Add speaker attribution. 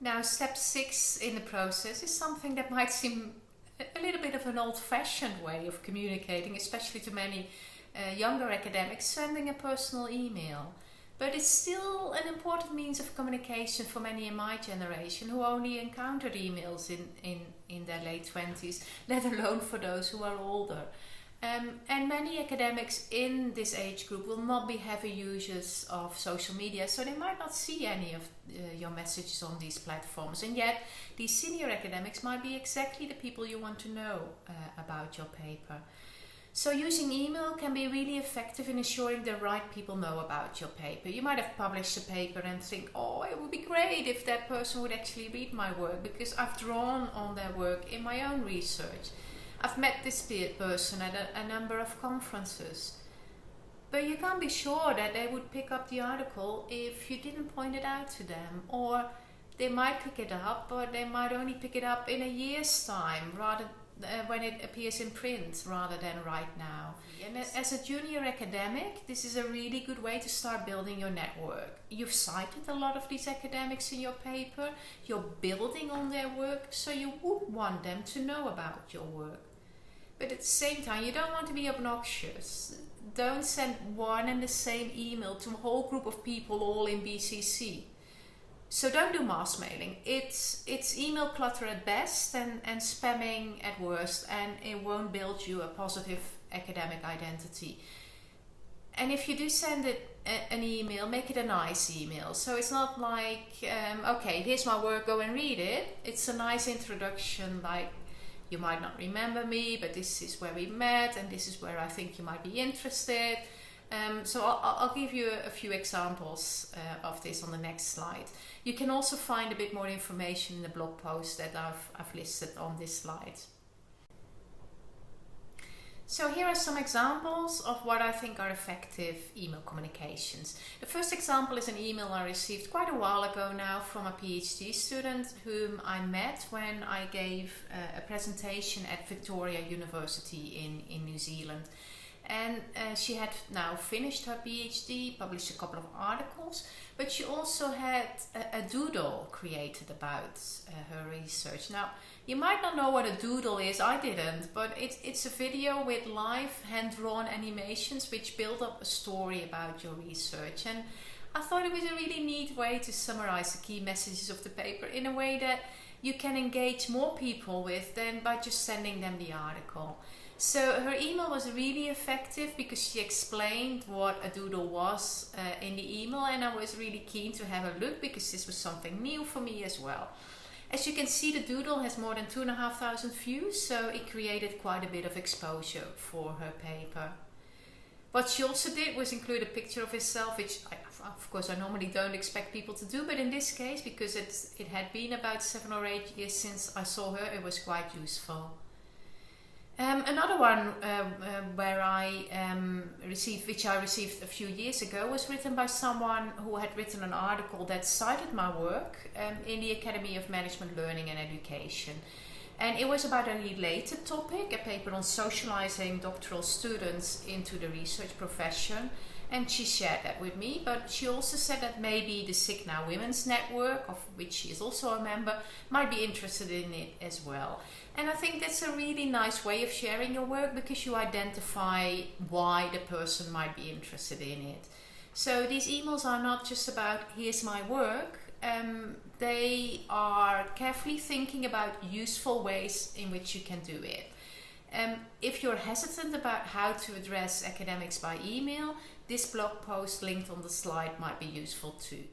Speaker 1: Now, step 6 in the process is something that might seem a little bit of an old-fashioned way of communicating, especially to many younger academics, sending a personal email. But it's still an important means of communication for many in my generation who only encountered emails in their late 20s, let alone for those who are older. And many academics in this age group will not be heavy users of social media, so they might not see any of your messages on these platforms. And yet, these senior academics might be exactly the people you want to know about your paper. So using email can be really effective in ensuring the right people know about your paper. You might have published a paper and think, oh, it would be great if that person would actually read my work because I've drawn on their work in my own research. I've met this person at a number of conferences. But you can't be sure that they would pick up the article if you didn't point it out to them. Or they might pick it up, but they might only pick it up in a year's time rather when it appears in print rather than right now. And as a junior academic, this is a really good way to start building your network. You've cited a lot of these academics in your paper, you're building on their work, so you would want them to know about your work. But at the same time, you don't want to be obnoxious. Don't send one and the same email to a whole group of people all in BCC. So don't do mass mailing. It's email clutter at best and spamming at worst, and it won't build you a positive academic identity. And if you do send an email, make it a nice email. So it's not like, okay, here's my work, go and read it. It's a nice introduction, like, you might not remember me, but this is where we met and this is where I think you might be interested. So I'll give you a few examples of this on the next slide. You can also find a bit more information in the blog post that I've listed on this slide. So here are some examples of what I think are effective email communications. The first example is an email I received quite a while ago now from a PhD student whom I met when I gave a presentation at Victoria University in New Zealand. And she had now finished her PhD, published a couple of articles, but she also had a doodle created about her research. Now, you might not know what a doodle is, I didn't, but it's a video with live hand-drawn animations which build up a story about your research. And I thought it was a really neat way to summarize the key messages of the paper in a way that you can engage more people with than by just sending them the article. So her email was really effective because she explained what a doodle was in the email, and I was really keen to have a look because this was something new for me as well. As you can see, the doodle has more than 2,500 views, so it created quite a bit of exposure for her paper. What she also did was include a picture of herself, which of course I normally don't expect people to do, but in this case, because it had been about 7 or 8 years since I saw her, it was quite useful. Another one which I received a few years ago, was written by someone who had written an article that cited my work in the Academy of Management Learning and Education. And it was about a related topic, a paper on socializing doctoral students into the research profession. And she shared that with me, but she also said that maybe the Sick Now Women's Network, of which she is also a member, might be interested in it as well. And I think that's a really nice way of sharing your work because you identify why the person might be interested in it. So these emails are not just about, here's my work, they are carefully thinking about useful ways in which you can do it. If you're hesitant about how to address academics by email, this blog post linked on the slide might be useful too.